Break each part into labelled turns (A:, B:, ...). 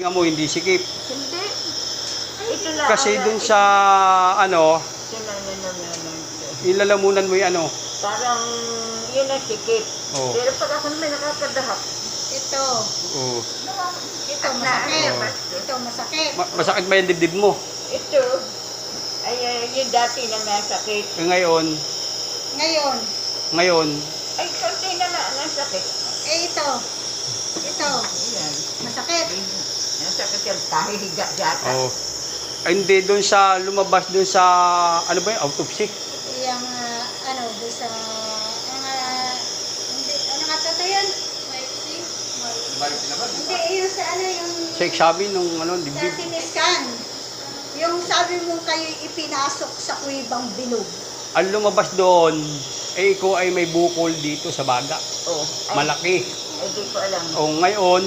A: Nga mo, hindi sikip.
B: Hindi. Ito na.
A: Kasi dun sa, ano, ilalamunan mo yung ano.
B: Parang yun ang sikip.
A: Oo.
B: Pero pag ako naman nakakadahap.
C: Ito.
A: Oo.
C: Ito masakit. Ito masakit.
A: Masakit ba yung dibdib mo?
B: Ito, ay yung dati na nasakit.
A: Ngayon,
C: Ngayon,
B: Ay, konti na nasakit.
C: ito. Ito.
B: Ayan.
C: Masakit.
B: Nasakit yung kahihiga data.
A: oh. Ay, hindi, dun sa, lumabas dun sa, ano ba yung autopsy?
C: Yung, doon sa, hindi, ano nga ito yan? Hindi, yung sa yung
A: Sa examen nung, ano,
C: sa
A: dibdib.
C: siniskan. Yung sabi mo kayo ipinasok sa kuwibang bilog.
A: Ang lumabas doon, ikaw ay may bukol dito sa baga.
B: Oh, ay,
A: Malaki.
B: Ay, di ko alam.
A: O ngayon,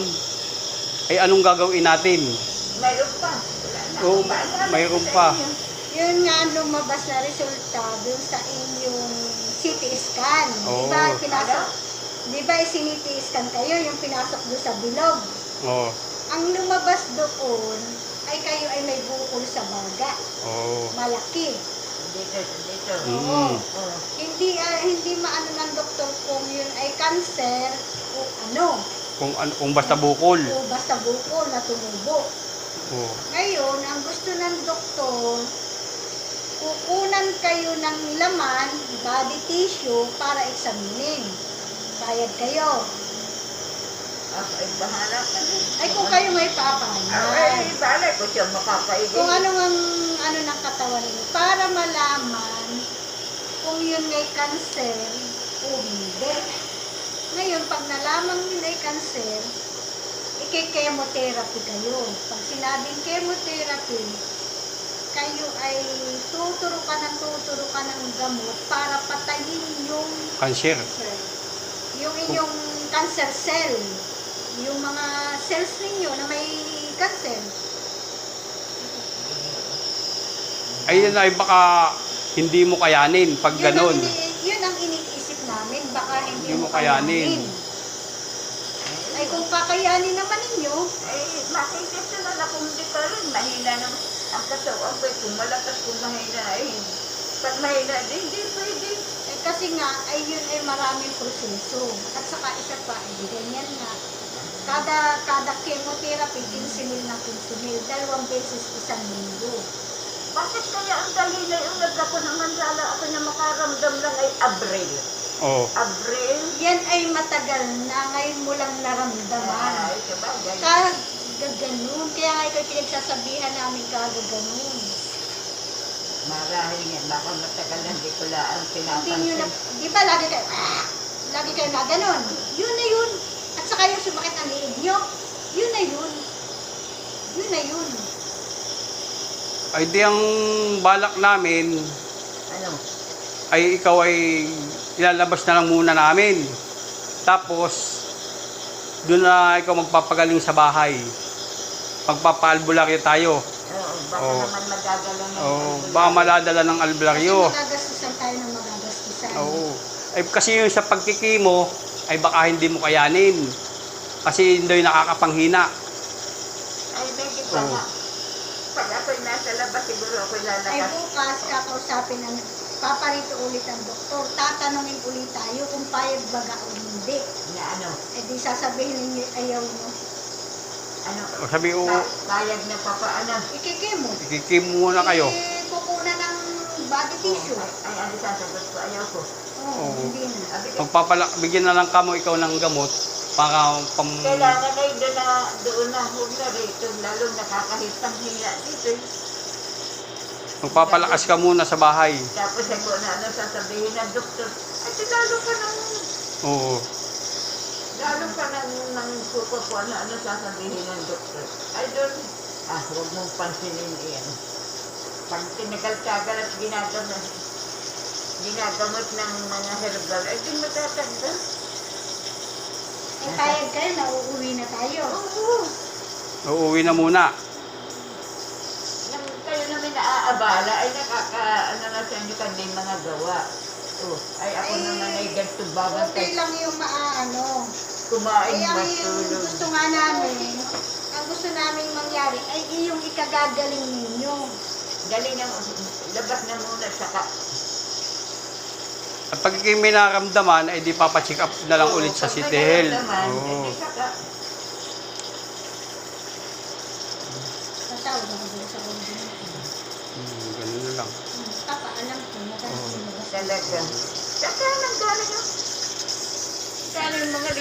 A: ay anong gagawin natin?
B: Mayroon pa. Wala na.
A: Oo, mayroon pa.
C: Yun nga ang lumabas na resulta dun sa inyong CT scan.
A: Oo.
C: Di ba pinasok? Di ba CT scan kayo yung pinasok doon sa bilog?
A: Oh.
C: Ang lumabas doon ay kayo ay may bukol sa baga.
A: Oh.
C: Malaki.
B: Dito.
A: Mm.
B: Oh.
C: Hindi maano ng doktor kung yun ay cancer o ano.
A: Kung basta bukol.
C: O basta bukol na tumubo.
A: Oh.
C: Ngayon, ang gusto ng doktor, kukunan kayo ng laman, body tissue, para examinin. Bayad kayo.
B: Ay, bahala ka din.
C: Ay, kung kayo may papayag.
B: Ay, bahala ko siya makakaigay.
C: Kung ano ng katawan niyo, para malaman kung yun ay cancer o hindi. Ngayon, pag nalaman yun ay cancer, iki-chemotherapy kayo. Pag sinabing chemotherapy, kayo ay tuturo ka ng gamot para patayin yung
A: Cancer.
C: inyong cancer cell. Yung mga cells ninyo na may cancer.
A: Ayun ay baka hindi mo kayanin pag ganon.
C: Yun ang iniisip namin. Baka hindi
A: Hindi
C: mo
A: mo kayanin.
C: Ay, kung kakayanin naman ninyo,
B: Ay, makikita na kung hindi pa rin. Mahina naman. Ang katawan ko, kung malakas, kung mahina, ay, pag mahina, hindi pwede.
C: kasi nga, ay yun ay maraming proseso. At saka isa pa, ay ganyan nga. Kada chemotherapy, 15,000 na 15,000. 2 beses isang linggo.
B: Bakit kaya ang dali na yung nagkako ng mandala ako na makaramdam lang ay Abril?
A: Oh.
B: Abril?
C: Yan ay matagal na, ngayon mo lang naramdaman.
B: Ay, sabagay.
C: Kagaganon. Kaya nga ikaw pinagsasabihan namin kagaganon.
B: Marahil nga, baka matagal na hindi ko lang
C: Hindi nyo na,
B: pinapansin.
C: di ba lagi kayo na ganon? Yun na yun. At saka yung sumakit ang liig nyo, yun na yun. Yun na yun.
A: Ay di ang balak namin,
B: Ano?
A: ay ikaw ay ilalabas na lang muna namin. Tapos, doon na ikaw magpapagaling sa bahay. Magpapaalbularyo tayo.
B: Oo, baka
A: Oo.
B: naman magagala na.
A: Oh, baka maladala ng albularyo.
C: Kasi magagastusan tayo ng magagastusan.
A: Oo. Ay kasi yung sa pagkikimo, ay baka hindi mo kayanin. Kasi hindi nakakapanghina.
B: Ay, medyo pa
A: Oo.
B: nga. Pag ako'y nasa labas, siguro ako'y
C: Ay
B: lalabas.
C: bukas, kakausapin ang paparito ulit ang doktor. Tatanungin ulit tayo kung payag baga o hindi.
B: Na ano?
C: Eh di sasabihin ninyo ayaw mo.
B: Ano?
A: O sabi ko,
B: Payag na papaano?
C: Ikikimo.
A: ikikimo muna kayo.
C: Kukunan ng body tissue.
B: Ay, ano sasagot ko? Ayaw ko.
C: Oo,
A: Oo.
C: hindi na.
B: Sabi ko,
A: Bigyan na lang kamo ikaw ng gamot para
B: kailangan ay doon na huwag na rito. Lalo nakakahitang hila dito.
A: magpapalakas ka muna sa bahay.
B: Tapos ako na ano sasabihin ng doktor. Ay, lalo ka
A: Oo.
B: nang kukupuan na ano sasabihin ng doktor. Ay, doon. Huwag mong pansinin iyan. Pag tinagal-tagal at ginagamot ng mga herbal, ay di matatagda.
C: Eh payag kayo, nauuwi na tayo.
B: Oo.
A: Uuwi na muna.
B: Nang kayo namin naaabala, ay ano na sa inyo kami mga gawa. Ay ako
C: Ay,
B: naman ay ganito babantay.
C: Okay lang yung maano.
B: Kumain
C: Eh, ang
B: matulog.
C: gusto nga namin, ang gusto namin mangyari ay iyong ikagagaling ninyo.
B: Galing na, labas na muna, saka.
A: At pag kayo may nararamdaman, ay di papacheck up na lang ulit sa
B: Pag
A: City Health.
B: nagkaramdaman,
A: Oo.
B: edi saka.
C: Tatawag ako doon sa ordinary.
A: Ganun na lang.
C: Papaalam ko na
A: Oo.
C: kasi
B: Talaga. Saka nang galing yung mga